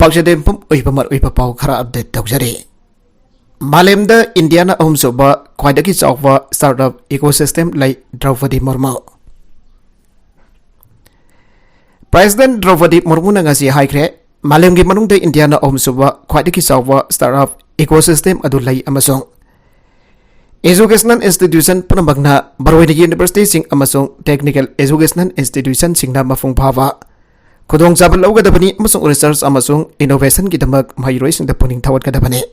Pagsadempum uipamar uipapau khara update tawjari. Malemda Indiana ahumsuba khwaidagi chawba startup ecosystem lai Draupadi Murmu. President Draupadi Murmu na ngasi haikre malemgi manungda Indiana ahumsuba khwaidagi chawba startup ecosystem adu lai amasong educational institution punamagna Baroina University sing amasong technical educational institution singna mafung phava Kudong Jabal Logadabani amasong research amasong innovation gidamak mahiroi singda puning thawat kadabane.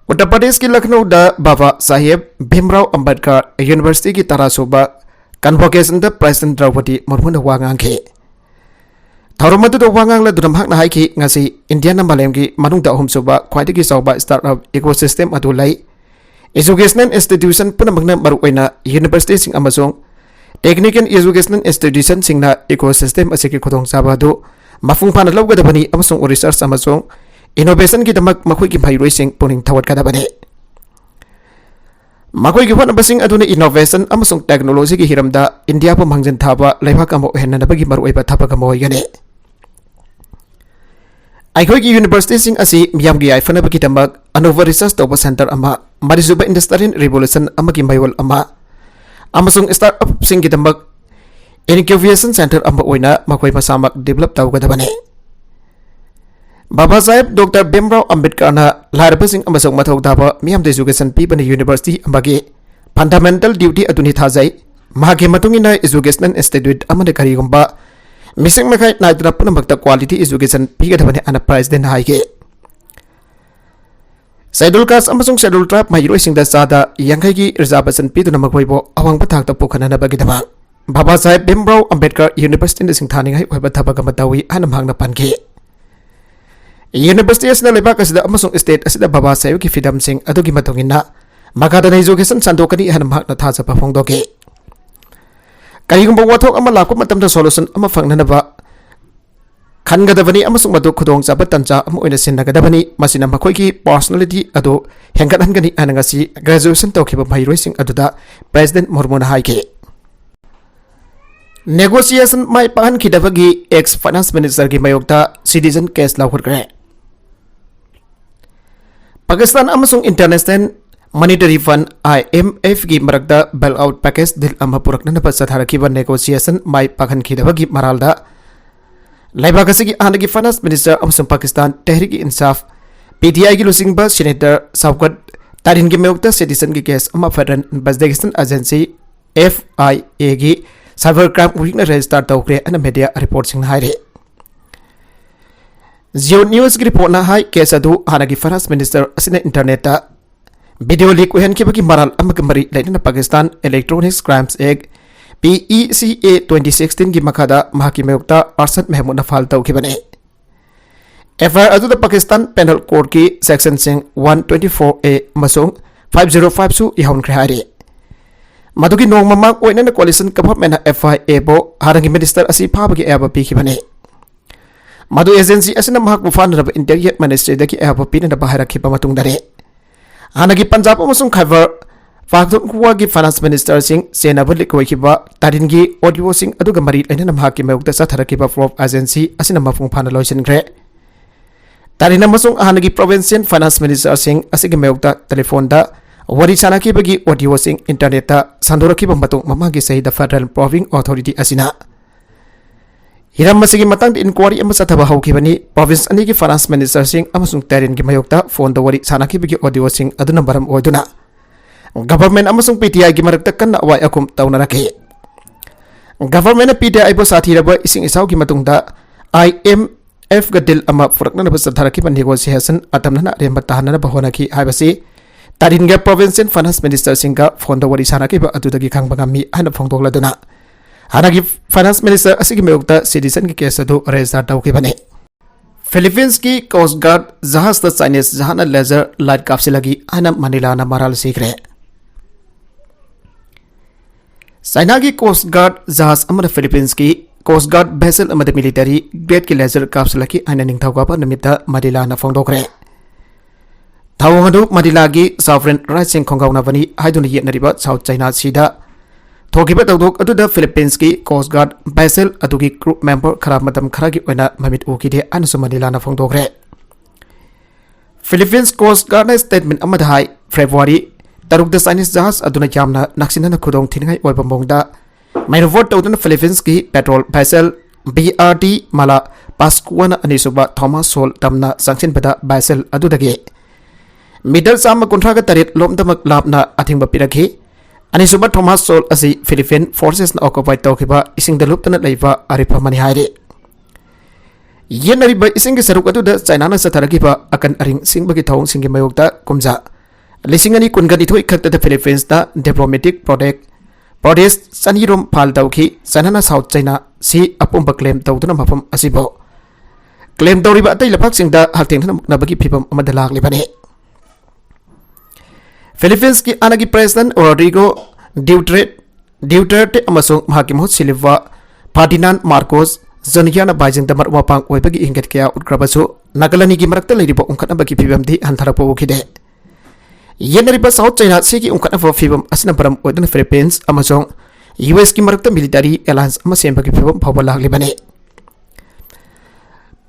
Uttar Pradesh ki Lucknow da Baba Saheb Bhimrao Ambedkar University ki Tarasuba convocation da President Draupadi Murmu na wangang ke. Thaurumadu da wangang la dunamhak na haiki ngasi Indiana malemgi manungda ahumsuba khwaidagi chawba startup ecosystem adu lai educational institution punamagna maruoina university sing amasong Technical Educational Institution singna ecosystem asiki khudong sabadu mafung phana lawgadabani amasong research amasong innovation ki damak makhoi ki bhairoi sing puning thawat kadabani makhoi ki hotnabasing aduna innovation amasong technology ki hiramda India pa mangjan thaba laibhak amo henna bagi maruoiba thapaka moigane Aikhoi ki university sing asi miyam gi aifana bagi damak Anova Research Toba Center ama Marisuba Industrial Revolution amagi mayol ama Amasung startup sing gidamak incubation center amba oina makhoi masamak develop tawgadabane Baba Saheb Dr. Bhimrao Ambedkar na larba sing amasung mathau daba miyam education pibani university ambagi fundamental duty aduni thajai mahagi matungina educational institute amane karigumba mising makai naidra punamakta quality education pigadabane ana president haige Schedule Caste amasung Schedule Tribe mahiroi singda sada yangai gi reservation piduna maghoibo awang pathak ta pukhanana bagidaba Baba Saheb Bhimrao Ambedkar University na singthani ngai oiba thabaga matawi hanam hangna panke University asna lebak asida amasung state asida Baba Saheb ki fidam sing adugi matungina makada education sandokani hanam hangna thaja pa phongdoke karigumba wathok ama lakku matamda solution ama fangnana ba Khangadabani amasung madu khudong chaba tancha am oina sinnagadabani masina makhoi ki personality ado hengadhangani anangasi graduation tawkhiba bhairoi sing aduda President Murmu na haike Negotiation mai pahan khidabagi ex finance minister ki mayokta citizen case lawhurkre Pakistan amasung International Monetary Fund IMF ki marakda bailout package dil ama purakna na pasatharakiba negotiation mai pahan khidabagi maralda Laibagasi ki anagi finance minister amasung Pakistan Tehreek-e-Insaf PTI ki lusingba senator Shaukat Tarin ki mayokta citizen ki case ama federal investigation agency FIA ki cyber crime week na register tawkre ana media report sing haire Zio News ki report na hai case adu anagi finance minister asina internet ta video leak uhen ki bagi maral amagamari laina Pakistan Electronics Crimes Act PECA 2016 की मखादा महाकी मेयokta Arshad Mahmood na file tawkhibane FIR adu da Pakistan Penal Code की section sing 124A masung 505 su ihaun khari madugi nong mamang oina na coalition government na FIA bo harangi minister asi phabagi aba pikhibane madu agency asina mahak mufan rab interior ministry da ki aba pina na bahara khiba matung dare hanagi Punjab amasung Khyber Fakhdun kuwa ki finance minister sing senabalik koikiba taringi audio sing aduga mari laina namhaki mayokta satharakiba prop agency asina mafung phana loisin gre tarina masung ahanagi provincial finance minister sing asigi mayokta telephone da wari sanaki bagi audio sing internet ta sandorakiba matung mamagi sahida federal proving authority asina hiram masigi matang inquiry ama sathaba haukibani province ani ki finance minister sing amasung tarin ki mayokta phone da wari sanaki bagi audio sing aduna baram oiduna Government amasung PTI ki marakta kanna awai akum taunarake Government na PTI bo sathiraba ising isaw ki matungda IMF gadil ama furakna na basadharaki ban negotiation atamna na remba tahana na bahona ki haibasi taringa provincial finance minister singa fonda wari sanaki ba adudagi khangbangami hana phongdokladuna hanagi finance minister asigi meyokta citizen ki case adu register tawkibane Philippines ki Coast Guard jahaz ta Chinese jahana laser light kapsilagi ana Manila na maral sikre China ki Coast Guard jahaz amana Philippines ki Coast Guard vessel amada military grade ki laser capsule ki aina ningthauga pa namita Manila na phongdokre Thawadu Manila ki sovereign rights sing khongauna bani haiduna yetnariba South China Sea da थोकिबा तौदोक अदुदा Philippines की coast guard vessel अदुगी group member खरा मतम खरा की ओइना ममित उकिदे अनसु मनिलाना फोंदोकरे फिलीपींस कोस्ट गार्ड ने स्टेटमेंट अमदा हाई फेब्रुआरी तरुक द चाइनीज जहाज अदुना यामना नक्सिनना खुदोंग थिनgai ओइबा मोंगदा माइनोवोट तौदुना फिलीपींस की पेट्रोल बेसेल BRD माला पास्कुआना अनिसुबा थॉमस सोल तमना संगसिन बदा बेसेल अदुदगे मिडल साम कुंथ्रागा तरेट लोमदमक लापना अथिंगबा पिरखि अनिसुबा थॉमस सोल असी फिलीपीन फोर्सेस ना ऑक्युपाइड तौखिबा इसिंग दलुपतना लैबा अरिफा मनि हाइरे येनरिबा इसिंग सरुक अदुदा चाइना ना सथरगिबा अकन अरिंग सिंगबगी थौंग सिंगी मयोक्ता कुमजा लिसिंगनी कुनगनिथोइ खक्तदा फिलीपींस दा डिप्लोमेटिक प्रोडेस सनीरोम फाल तौखि चाइना साउथ चाइना सी अपुंबा क्लेम तौदुना मफम असिबो क्लेम तौरिबा अतै लफाकसिंगदा हक्तेंगना मुकनबगी फिबम अमदा लागलिबने फिलीपींस की आनगी प्रेसिडेंट रोड्रिगो ड्यूटर्टे अमसोंग महाकी महूत सिलिवा फर्डिनांड मार्कोस जोनियाना बाइजिंग दमर वापांग ओइबगी इंगेट कया उटक्रबसु नगलनी की मरक्ता लैरिबा उंखनबगी फिबमदी हंथरपो उखिदे येनरिबा साउथ चाइना सिगी उंखनबा फिबम असना परम ओइदन फिलीपींस अमसोंग यूएस की मरक्ता मिलिटरी एलायंस अमा सेमबगी फिबम फावबा लागलिबने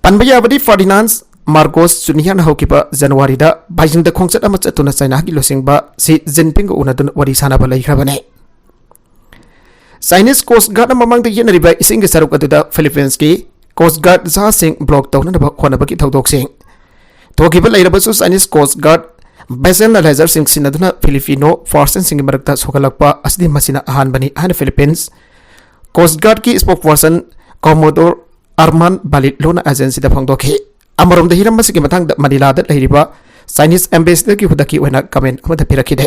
पनबयाबदी फर्डिनांड मार्कोस जुनियाना हौकिबा जनवरी दा बाइजिंग दा खोंगचत अमा चतुना चाइना की लोसिंगबा सी जिनपिंग उनदुन वरी सानाबा लैख्रबने चाइनीज कोस्ट गार्ड ममांग दा येनरिबा इसिंग गे सरुक अदुदा फिलीपींस की कोस्ट गार्ड जहासिंग ब्लॉक तौननबा खोनबगी थौदोकसिंग थोकिबा लैरबसु Chinese coast guard vessel laser सिंग सिनदुना फिलिपिनो फोर्सेस सिंग मरक्ता सोगलकपा असदि मसिना अहानबनी हान फिलीपींस कोस्ट गार्ड की स्पोकपर्सन कॉमोडोर अरमान बालिलोना एजेंसी दा फंगदोखि अमरोम हिरम की मतंग मनीला चाइनीज एम्बेसडर की हुदकी कमेंट पिरखिदे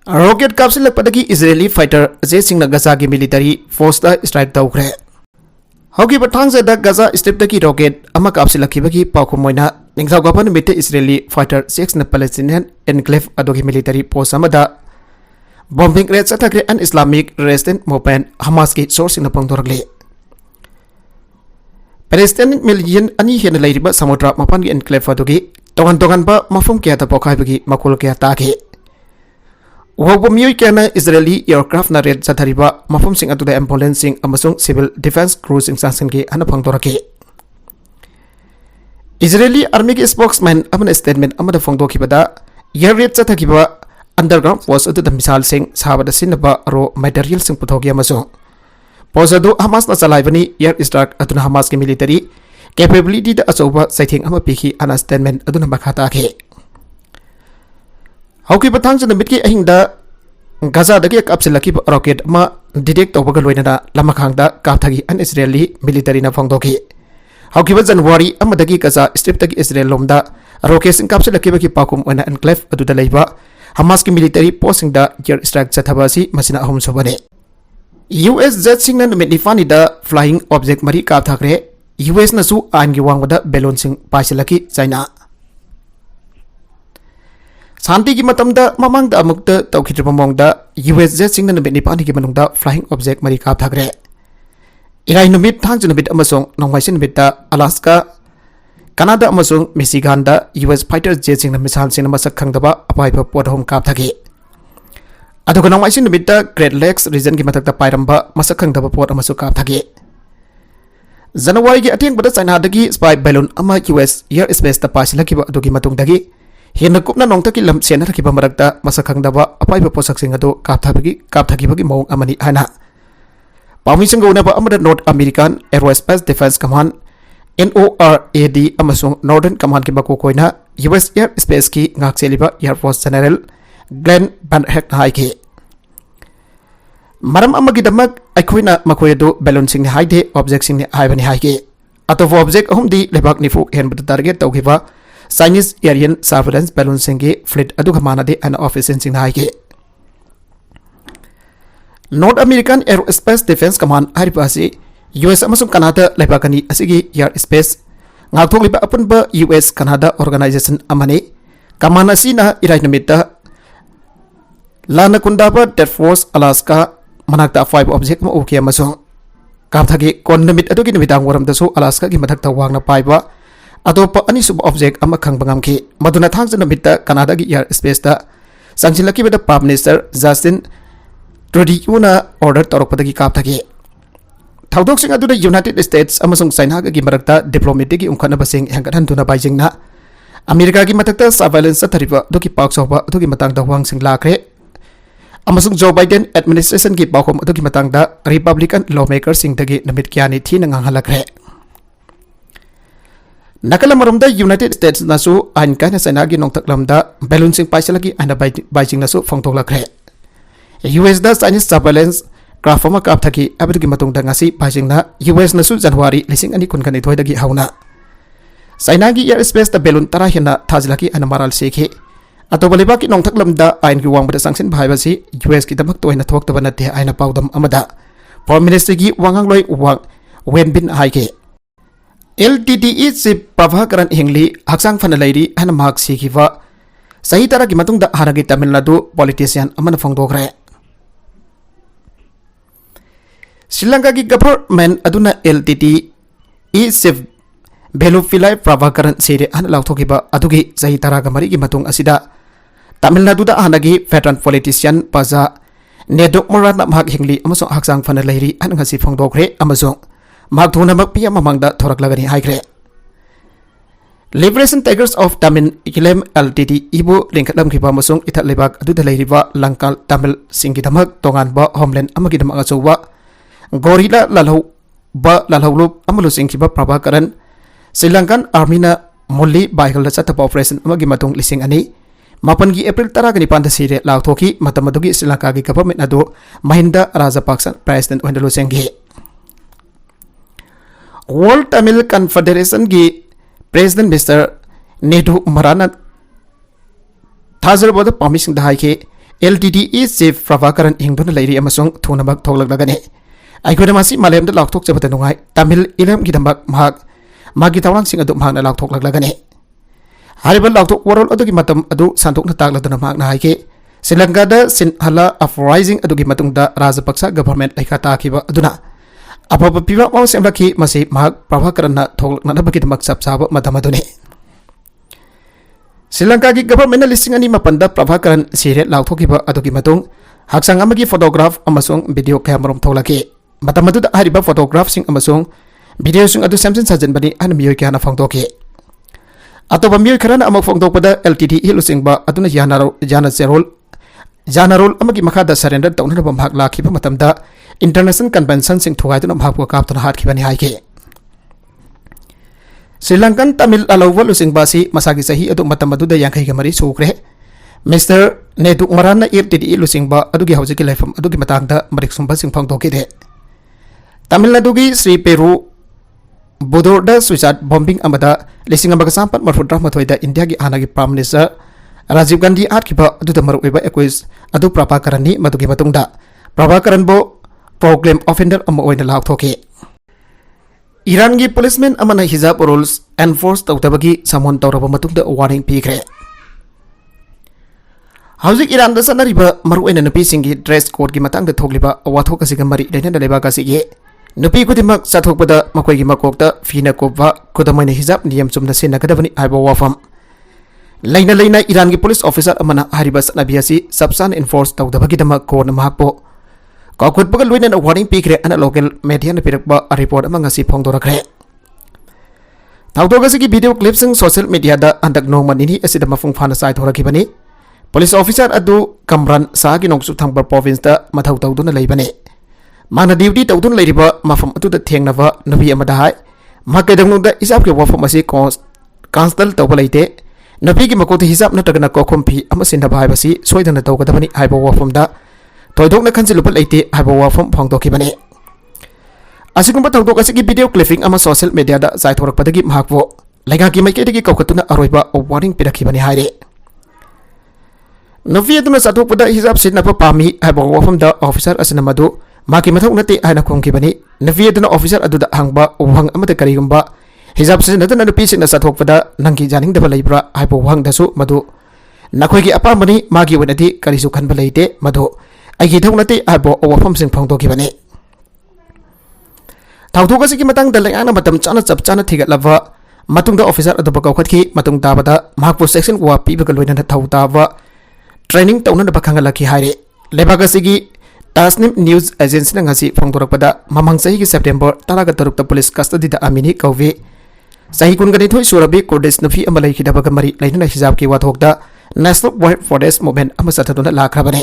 रॉकेट कापसिलपदगी इजरायली फाइटर जे सिंह गजा की मिलिटरी फोर्स स्ट्राइक तौखरे हौकिबा थांगजद गजा स्ट्रिप की रॉकेट अमा कापसिलखिबगी पाखुमोइना निंगथौगापा नुमिते Israeli fighter jets Palestinian enclave अदोगी मिलिटरी पोस्ट अमदा बॉम्बिंग रेट चथग्रे अन इस्लामिक रेजिस्टेंट मूवमेंट हमास की सोर्सिंग पंगदोरगले पैलेस्टीन मिलियन अनि हेन लैरिबा समुद्र मपान की एनक्लेव अदुगी तोगन तोगनबा मफम क्या पोखाइबगी मकुल क्या ताखे वोबो मियोय केना इजरायली एयरक्राफ्ट ना रेड चथरिबा मफम सिंग अदुदा एम्बुलेंस सिंग अमसुंग सिविल डिफेंस क्रूज सिंग सांसन के अन फंगदोरके इजरायली आर्मी के स्पोक्समैन अमन स्टेटमेंट अमदा फंगदोखिबदा एयर रेड चथकिबा अंडरग्राउंड फोर्स अदुदा मिसाइल सिंग साबदा सिनबा रो मटेरियल सिंग पुथोगी अमसुंग पोजदो हमास ना चलाइबनी एयर स्ट्राइक अदुना हमास की मिलिटरी कैपेबिलिटी दा अचौबा सैथिंग अमा पिखि अना स्टेटमेंट अदुना मखा ताखे हौकी बथांग नमित की अहिंगदा गजा दगे कापसिलखिब रॉकेट अमा डिटेक्ट तौबगा लोइनना लमखांगदा कापथगी अन इजरायली मिलिटरी ना फंगदोखि हौकिब जनवरी अमदगी गजा स्ट्रिप तगी इजरायल लोमदा रॉकेट सिंग कापसिलखिबगी पाकुम ओना एनक्लेव अदुदा लैबा हमास की मिलिटरी पोस्टिंग दा एयर स्ट्राइक चथबासी मसिना अहम सोबने यूएस जेट सिंग ना नुमित निफानीदा फ्लाइंग ऑब्जेक्ट मरी कापथाखरे यूएस नसु आइन की वांगबदा बेलोन सिंग पाइसिलखि चाइना शांति की मतमदा ममांग दा अमुक्त तौखिद्रब मोंगदा यूएस जेट सिंग नुमित निपानी की मनुंगदा फ्लाइंग ऑब्जेक्ट मरी कापथाखरे इराई नुमित थांज नुमित अमसोंग नोंगमाइसिन नुमितदा अलास्का कनाडा अमसोंग मिशिगान दा यूएस फाइटर जेट सिंग मिसाइल सिंग मसक खंगदबा अपाइबा पोटहोम कापथागे अदुगा नोंगमाइसिन नुमितदा ग्रेट लेक्स रीजन की मतकदा पाइरंबा मसक खंगदबा पोट अमसु कापथागे जनवरी की अटेंगबदा चाइना दगी स्पाई बैलून अमा यूएस एयर स्पेस दा पासिलखिबा अदुगी मतुंगदगी हेन कुपना नोंगतकी लम सेनरखिबा मरक्ता मसक खंगदबा अपाइबा पोसक सिंग अदु कापथागिबगी मौंग अमनि हाना पामी सिंग उनबा अमदा North American Aerospace Defense Command NORAD अमसुंग नॉर्दर्न कमांड की मकोकोइना यूएस एयर स्पेस की ngakcheliba air force general Glen बन हेक हाइके मरम अमगिदमक अखोइना मखोयदो बैलून सिंग हाइदे ऑब्जेक्ट सिंग हाइबनि हाइके अतोफ ऑब्जेक्ट अहुमदी लेबाक निफु हेनबद टारगेट तौगिबा चाइनीज एरियन सर्वेलेंस बैलून सिंग के फ्लीट अदुगा मानदे अन ऑफिसर सिंग हाइके North American Aerospace Defense Command हाइबासी यूएस अमसुंग कनाडा लेबाकनी असिगी air space ngakthokliba apunba US Canada organization amane कमान इराई नुमित्ता लाना कुंदाबा डेट फोर्स अलास्का मनाक्ता 5 ऑब्जेक्ट म ओके अमसों कामथागे कोन नुमित अदुगी नुमिदांग वरमदसु अलास्का की मथक्ता वांगना पाइबा अदोप अनिसुब ऑब्जेक्ट अमा खंगबंगम की मदुना थांग नुमित्ता कनाडा की एयर स्पेस ता संचिलकी बेदा prime minister Justin Trudy Una order Torpodagi Kaptaki. Taudoxing adu the United States Amazon Sainaga Gimarakta diplomatic Unkanabasing Hankantuna Bajingna. America Gimatata surveillance Tariba Doki Parks of Doki Matang Wang Sing Lakre. Amazon Joe Biden administration gi Bakom Doki Matang Republican lawmakers sing Tagi Namitkiani Tinang Halakre. Nakalamarumda United States Nasu Ankana Sanagi Nongtaklamda balancing Paisalaki and a Bajing Nasu Fongtolakre. US da Chinese surveillance Grafoma Kaptaki Abduki Matung Dangasi Bajingna US Nasu January Lissing and Kunkani Toidagi Hauna. Sainagi airspace the balloon Tarahina Tazlaki and Maral Seki. Atobalibaki Nongtaklamda Ainki Wang with the sanction Bibasi US Kitamak to in a talk to Vanate Aina Powdam Amada. Prime Minister Gi Wangangloi Wang Wen Bin Haike. LTTE Sip Pravakaran Hingli Haksang Fanalady and Mark Sikiva Sahitara Gimatung da Haragi Tamil Nadu politician Amanafongdogre Sri Lanka government Aduna LTTE Sip Belufilai Pravakaran Siri and Lautokiba Adugi Sahitara Gamari Gimatung Asida Tamil Nadu da Hanagi veteran politician Paza Nedok Morana Mark Hingli Amazon Haksang Fanalady and Hasifongdogre Amazon Magtuna Magpia Mamangda Toraklagani Higre Liberation Tigers of Tamil Ikilem LTT Ibu Linkalam Kibamasung Italibak Adudalay Riva Lankal Tamil Singidamag Tonganba Homeland Amagidamagasowa Gorilla Lalho Ba Lalholup Amalusing Kiba Prabakaran Sri Lankan Armina Muli Baikal Satap Operation Amagimatung Lising Ani Mapangi April Taragani Pandasire Lautoki Matamadugi Sri Lanka government Nado Mahinda Rajapaksa President Wendelusengi World Tamil Confederation gi President Mr. Nedu Marana Thazar Boda permission the high LTTE Safe Pravakaran Ingdon Lady Amasong Tunabak Tolagane. I could masi Malem the Lok Tok Japatanungai, Tamil Ilam Gidambak Mahak, Magitawang Sing Adum Hana Lok Tok Lagane. Haribal Lok World Adugimatum Adu Santok Natagla Dunamag Nahike, Silangada Sin Hala uprising Adugimatunda Rajapaksa government like Atakiba Aduna. Apa piwa mau semlaki masih mahak Pravakaran tolak nana bagi demak sab-sab matamadone. Sri Lanka gi government listing ani mapanda Pravakaran siret lautokiba adugi matung haksang amagi photograph amasung video camera tolaki. Matamadu da hariba photograph sing amasung video sing adu samsen sajen bani an miyoy kana fangtoki. Atau pemiyoy karana amak fangtok pada LTTE lusing ba aduna jana Janarol amagi makada surrender tauna bamhak laki pa matamda international convention sing thugai tu namhak ko kap tu hat khibani haike Sri Lankan Tamil alawal using basi masagi sahi adu matamadu da yangkai gamari sukre Mr. Nedu Marana LTTE lusing ba adu gi hauji lefam adu gi matangda marik sumba sing phang toki de Tamil Nadu gi Sri Peru Bodorda suicide bombing amada lising ambaga sampat marfudra mathoi da India gi anagi prime minister Rajiv Gandhi Atkiba adu tamaru eba equis adu Prabhakaran madugi matungda Prabhakaran bo proclaim offender ama oina lakthoki Iran gi policeman amana hijab rules enforce tawtabagi samon tawraba matungda warning pikre Hauzik Iran da sanariba maru oina nupi singi dress code gi matangda thogliba wathok asiga mari daina leba ka sige nupi kudimak sathokpada makoi gi makokta fina kopwa kudamayna hijab niyam chumna senakadabani aiba wafam Laina Iran ki police officer amana haribas nabiasi subsan enforce tawdabagi dama kon mahakpo Kakut bagal luina na warning pikre ana local media na pirakba a report amang ngasi phongdorakre Tawdoga sigi video clips ng social media da andak no manini asida mafung phana sai thorakibani Police officer adu Kamran sa gi nongsu thangbar province da mathaw tawduna leibani Mana duty tawdun leiriba mafam atu da thengnava nabi amada hai makadangnu da isap ke wafam asi constant tawbalaite Nabi ki makoti hisab na tagana ko kompi amasinda bhai basi soidana tawgadabani haiba wafam da toidok na khanjilupa leite haiba wafam phangdoki bani asigumba tawdok asigi video clipping ama social media da zai thorak padagi mahakwo lega ki maike dagi kokatuna aroiba warning pirakhi bani haire Nabi aduna satok pada hisab sin napa pami haiba wafam da officer asina madu maki mathok nate aina khongki bani Nabi aduna officer adu da hangba wang amata karigumba Hijab sin natana nupi sing na sathok pada nangki janing daba leibra haipo wang dasu madu nakhoi gi apa mani magi wenati karisu khan balaite madu agi thok nati haipo wafam sing phangto ki bani thawthok asi ki matang dalai ana matam chana chap chana thigat lava matung da officer adu bakau khathi matung da bada mahakpo section wa pi bagal loina thau ta wa training tawna da bakhanga laki haire lebagasi gi Tasnim news agency ngasi phongdorapda mamang sahi ki September 13 police custody da amini kauve sahi kungani thoi surabi Kurdish nufi amalai ki dabaga mari lainana hijab ki wathok da National White Forest Movement amasataduna lakhrabane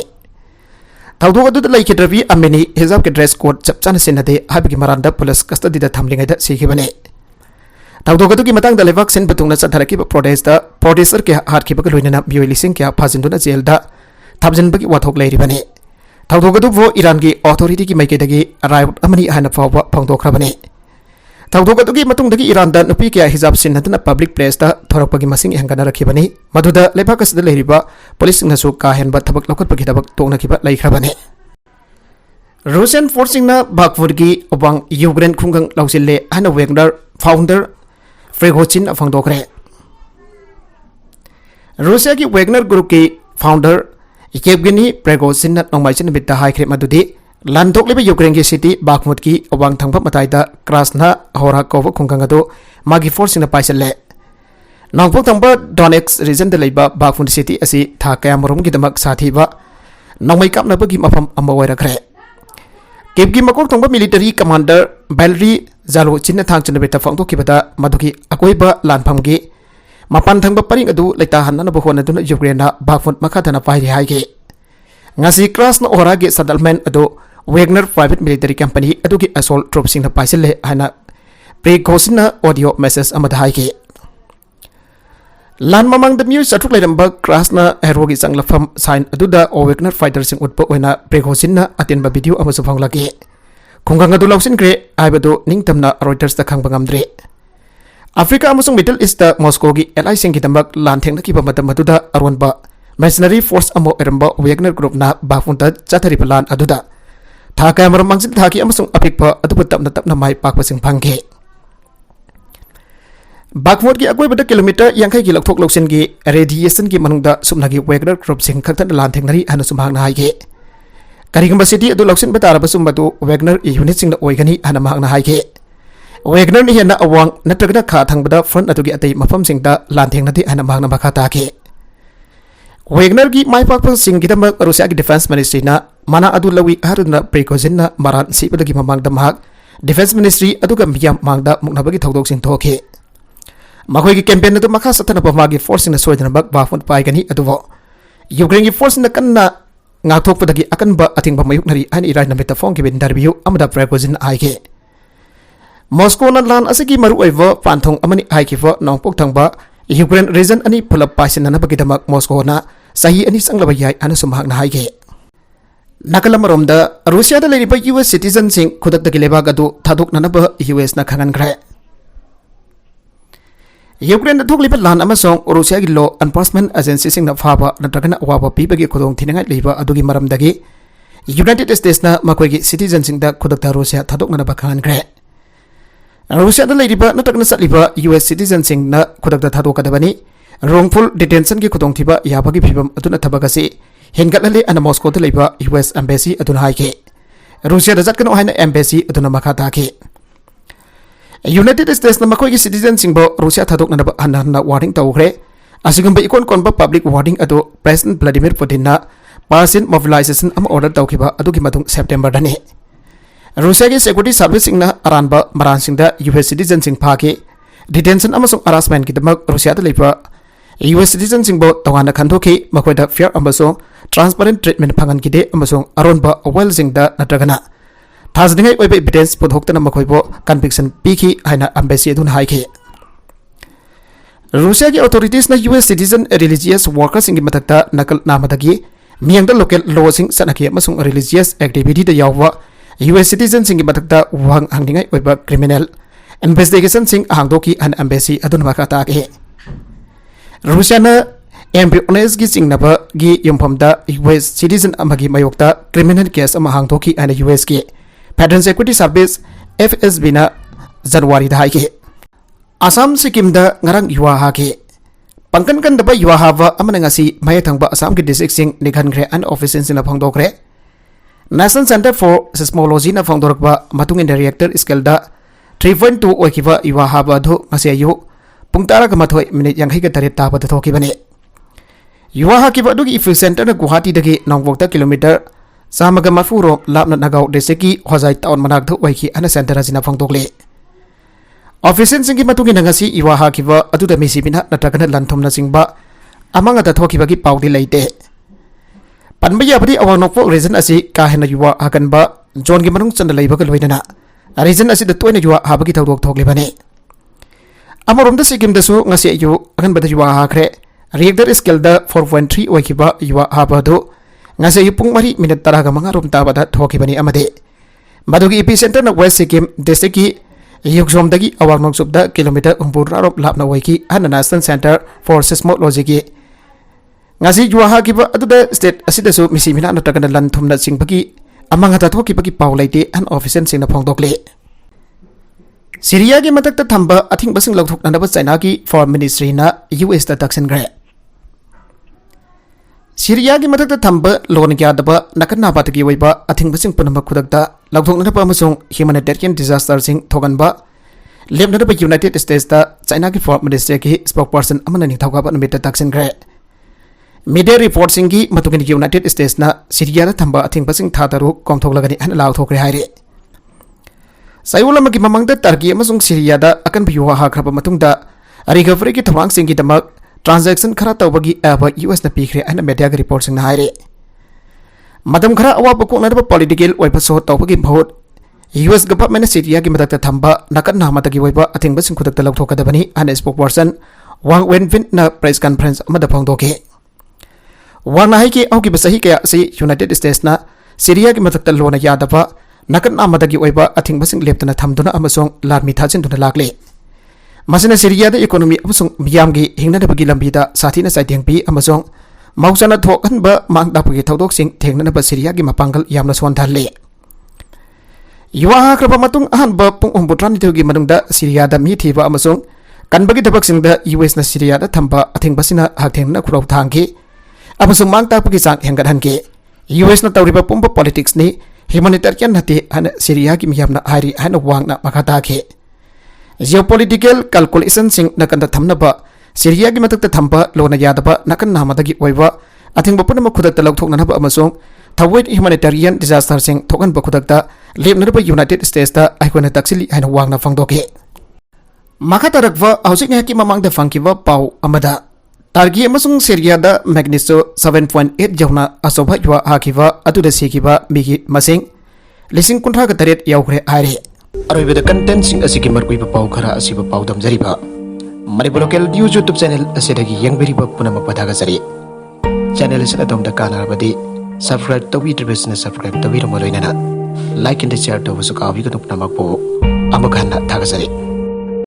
thawdok adu lai ki drabi amini hijab ki dress code chapchana sinade habigi maranda police custody da thamlingai da sikibane thawdok adu ki matang da levak sin batungna satharaki protest da protester ke har ki baga loinana bioi lising kya phajinduna jail da thabjin bagi wathok lairibane थौदोगदुबो Iran की authority की माइकेदगी right अमनी हाना फाव फंगदोखरबने थौदोगदुगी मतुंगदगी Iran दा नुपी के हिजाब सिनदना public place दा थोरपगी मसिंग हेंगना रखिबनी मधुदा लेबाकस दा लेरिबा पुलिस नसु का हेनबा थबक लौकटपगी दबक तोंगनखिबा लैखरबने रूसियन फोर्सिंगना बागफुरगी अबांग यूक्रेन खुंगंग लौसिले हाना वेगनर फाउंडर फ्रेगोचिन फंगदोखरे रूसिया की वेगनर ग्रुप की फाउंडर येवगेनी प्रेगोजिन नोंमाइचिन बिता हाइख्रे मदुदी लानथोकलिबा यूक्रेन की सिटी बागमुट की अवांग थंगफा मताइदा क्रासना होरा कोव खुंगंगदो मागी फोर्सिंग पाइसले नोंगफोक थंगबा डोनेक्स रीजन द लेबा बागमुट सिटी असि था कयामरुम की दमक साथीबा नोंमै कापनबगी मफम अम्बा वैरखरे केबगी मकोक थंगबा मिलिटरी कमांडर बैलरी जालो चिन्ना थांगचन बिता फंगदोकिबदा मदुगी अकोइबा लानफमगी मपान थंग परिंग अदु लेता हन्ना बहोन यूक्रेन बागफुट मखादना पाइरि हाइगे ngasi क्रासना ओरा के सेटलमेंट अदु वेगनर प्राइवेट मिलिटरी कंपनी अदु की असोल्ट ट्रूप्सिंग पाइसले हाना प्रेगोसिना ऑडियो मैसेज अमदा हाइगे लान ममंग द म्यूज अथुक लेरंबा क्रासना हेरोगी संगलफम साइन अदुदा वेगनर फाइटर सिंग उत्प ओइना प्रेगोसिना अतेनबा वीडियो अमसु फंगलागे खुंगंग अदु लौसिनग्रे आइबदु निंगतमना रॉयटर्स दा खंगबंगमद्रे अफ्रीका अमसुंग मिडल ईस्ट मॉस्को की एलाई सिंह की दमक लांथेंग की बमतम मदुदा अरोनबा mercenary force अमो एरंबा वेगनर ग्रुप ना बाफुंता चाथरिबा लान अदुदा था कैमरा मंगसिन था की अमसुंग अपिकपा अदुबा तपना तपना माइ पाकपसिंग फंगे बागमोट की अकोइबदा किलोमीटर 50 की लौथोक लौसिन की रेडिएशन की मनुंगदा सुमनागी वेगनर ग्रुप सिंह खक्तन लांथेंगनरी हनु सुमहांगना हाइगे करिगंबा सिटी अदु लौसिन बतारबा सुमबदु वेगनर यूनिट सिंग ओइगनी हनु महांगना हाइगे वेगनर नि हेना अवांग नत्रगना खा थंगबदा फ्रंट अदुगी अतै मफम सिंगदा लांथेंगनदि हनु महांगना मखा ताके वेगनर की माइपाकपा सिंगिदम रूसिया की डिफेंस मिनिस्ट्री ना माना अदु लवी हरुना प्रेकोजिन ना मारान सिबदगी ममांगदा महाक डिफेंस मिनिस्ट्री अदुगा मियाम मांगदा मुकनबगी थौदोक सिंग थोके मखोई की कैंपेन अदु मखा सतनबा मागी फोर्सिंग ना सोइदनबक बाफुन पाइगनी अदुवो यूक्रेन की फोर्स ना कन्ना ngathokpadagi akanba athingba mayuknari ani irai namita phone ki interview amada Prigozhin आइगे मॉस्को ना लान असगी मरु ओइव पांथोंग अमनि हाइकिव नौपोक थंगबा यूक्रेन रीजन अनि फुलप पासिनना बगिदमक मॉस्को ना सही अनि संगलबा याय अनु सुमहागना हाइगे नकलमरोमदा रूसिया दा लेरिबा यूएस सिटीजन सिंग खुदक दगी लेबाग अदु थादोकननब यूएस ना खंगनग्रे यूक्रेन दा थोकलिबा लान अमसोंग रूसिया की लॉ एनफोर्समेंट एजेंसी सिंग ना फाबा नत्रगना अवाबा पीबगी खुदोंग थिनंगाय लेबा अदुगी मरमदगी यूनाइटेड स्टेट्स ना मकोगी सिटीजन सिंग दा खुदक दा रूसिया थादोकननब खंगनग्रे रूसिया दा लेरिबा नतकना सलिबा यूएस सिटीजन सिंग ना खुदक थादोकदबनी रोंगफुल डिटेंशन की खुदोंथिबा याबगी फिबम अदुना थबगसी हेंगतलले अन मॉस्को दा लेबा यूएस एम्बेसी अदुना हाइके रूसिया दा जटकनो हाइना एम्बेसी अदुना मखा ताके यूनाइटेड स्टेट्स ना मखोगी सिटीजन सिंग बो रूसिया थादोकनब हन्ना वार्निंग तौग्रे असिगंबा इकोन कोनबा पब्लिक वार्निंग अदु प्रेसिडेंट व्लादिमीर पुतिन ना पार्सन मोबिलाइजेशन अम ऑर्डर तौखिबा अदुगी मथुंग सेप्टेम्बर दने रूसिया की सिक्योरिटी सर्विस सिंगना अरानबा मरान सिंगदा यूएस सिटीजन सिंग फाके डिटेंशन अमसुंग हरासमेंट की दमक रूसिया दा लेबा यूएस सिटीजन सिंग बो तवाना खंथोखि मखोइदा फेयर अमसुंग ट्रांसपेरेंट ट्रीटमेंट फंगन किदे अमसुंग अरोनबा well सिंगदा नत्रगना थाजदिङै ओइबा evidence पुथोक्तना मखोइबो conviction पीखि हाइना embassy अदुन हाइखे Russia की अथॉरिटीज ना यूएस सिटीजन रिलीजियस वर्कर्स सिंग मथक्ता नकल नामदगी मियंगदा लोकल लॉ सिंग सनखि अमसुंग रिलीजियस एक्टिविटी दा याववा यूएस सिटीजन सिंग मथक्ता वहांग हांगनिङै ओइबा क्रिमिनल इन्वेस्टिगेशन सिंग हांगदोकी अन एम्बेसी अदुन मखा ताके रूसिया ना एम्ब्रियोनेस की चिंगनबा गी युमफमदा यूएस सिटीजन अमगी मयोक्ता क्रिमिनल केस अमा हांगदोकी अन यूएस के फेडरल सिक्योरिटी सर्विस एफएसबी ना जनवरी दा हाइके असम सिक्किम दा ngarang युवा हाके पंकन कंदबा युवा हावा अमना ngasi mayethangba असम की डिस्ट्रिक्ट सिंग निखनग्रे अन ऑफिसर्स सिंग ना फंगदोक्रे नेशनल सेंटर फॉर सिस्मोलॉजी ना फंगदोरकबा मतुंग इन रिएक्टर स्केल दा 3.2 ओइकिबा युवा हाबा धो ngasi ayu pung 12 minute 58 ताबा थोकिबने युवा हाकिबा दुगी इफिल सेंटर ना गुवाहाटी दगी नौबोक्ता किलोमीटर चामग मरफूरोम लापना नगाव डिस्ट्रिक्ट की होजाई टाउन मनाक वही अन सेंटर असिना फोंदोकले ऑफिसर सिंह की मतुंगी नंगसी युवा हाकिबा अदुदा मिसिबिना नत्रगन लंथुमना सिंगबा अमंगा तथोखिबगी पाउदी लेते पनबा याबदी अवानोपो रीजन असि काहेना युवा हाकनबा जोन की मनुंग चंद लेबग लोइदना रीजन असि द तोयना युवा हाबगी थौदोक थोकलिबने अमरोमदा सिकिमदसु ngasi ayu अगनबद युवा हाखरे रिएक्टर स्केल द 4.3 ओइखिबा युवा हाबदु ngasi ayu pung 3 minute 15 rom tabada thokibani amade madugi epicentre न वेस्ट सिक्किम डिस्ट्रिक्ट की युगजोमदगी अवांग नोंगसुबदा किलोमीटर उम्बुर रारोम लापना वैकी हन नेशनल सेंटर फॉर सिस्मोलॉजी की ngasi युवा हाकिबा अदुदा स्टेट असिदसु मिसिमिना नत्रगन लन थुमना सिंगबगी अमंगा थोकिबगी पाउ लेते अन ऑफिसर सिंगना फोंदोकले सीरिया की मदद थंबा अथिंगबसिंग लौथोकनब चाइना की फॉरेन मिनिस्ट्री ना यूएस दा तक्सनग्रे सीरिया की मदद थंबा लोन क्यादब नकन्नाबाद की वैबा अथिंगबसिंग पुनम खुदकता लौथोकनब अमसुंग ह्यूमैनिटेरियन डिजास्टर सिंग थोगनबा लेबनब यूनाइटेड स्टेट्स दा चाइना की फॉरेन मिनिस्ट्री की स्पोकपर्सन अमन निथौगाब नमित तक्सनग्रे मीडिया रिपोर्ट सिंग की मतुगन यूनाइटेड स्टेट्स ना सीरिया दा थंबा अथिंगबसिंग थादरु कोंथोकलगनि हन लाउथोकरे हाइरे साइवलमगी ममंग टर्की अमसुंग सीरिया अकन युवा हाख्रब मतुंगदा रिकवरी की थवांग सिंगी दमक ट्रांजैक्शन खरा तौबगी एब यूएस न पीखरे अन मीडिया की रिपोर्ट सिंग हाइरे मदम खरा अवाब कोनब पॉलिटिकल ओइब सो तौबगी बहुत यूएस गवर्नमेंट सीरिया की मदद थंबा नकन नामदगी ओइब अथिंग बसिंग खुदक लौथोकदबनी अन स्पोकपर्सन वांग वेनविन न प्रेस कॉन्फ्रेंस अमद फोंदोके वांग हाई के औगी बसही के असि यूनाइटेड स्टेट्स ना सीरिया की मदद लोन यादबा नकन नामदगी ओइबा अथिंगबसिंग लेप्तना थमदुना अमसोंग लारमी थाजिनदुना लागले मसिना सीरिया द इकोनॉमी अमसोंग मियामगी हिंगनबगी लंबीदा साथीना साइथेंपी अमसोंग मौसना थोकहनबा मांगदापगी थौदोकसिंग थेंगनब सीरिया की मपांगल यामना सोनथाले युवा हाख्रब मतुंग अहनबा पुंग 9 की मनुंगदा सीरिया द मी थीबा अमसोंग कनबगी थबकसिंग द यूएस न सीरिया द थंबा अथिंगबसिना हाथेंगना खुरौ थांगी अमसोंग मांगदापगी चांग हेंगदहनगे यूएस न तौरिबा पुंब पॉलिटिक्स नि ह्यूमैनिटेरियन नते हन सीरिया की मियामना हारी हन वांगना मखाताखे जियोपॉलिटिकल कैलकुलेशन सिंग नकन थमनबा सीरिया की मदद थंबा लोन यादबा नकन नामदगी ओइबा अथिंगबा पुनम खुदक लौथोकनब अमसोंग थवैट ह्यूमैनिटेरियन डिजास्टर सिंग थोगनब खुदक लेबनब यूनाइटेड स्टेट्स दा आइकोना तक्सिली हन वांगना फंगदोके मखातरकवा हौसिक की ममांग द फंकिबा पाउ अमदा टार्गी अमसुंग सीरिया दा मैग्नीट्यूड 7.8 जौना असोभा युवा हाकिबा अदुदा सिकिबा मिगी मसिंग लिसिंग 38 यावख्रे हारे अरोइबद कंटेंट सिंग असिकी मरकुइबा पाउ खरा असिबा पाउ दमजरिबा Manipur local news YouTube channel असिदगी यंगबेरिबा पुनम पदागजरी चैनल असिना दोमदा कानारबदी सब्सक्राइब तविद्रबसना सब्सक्राइब तविरमलोइनना लाइक एंड शेयर तवसु काबिगदुपना मकपो अमखाना थागजरी।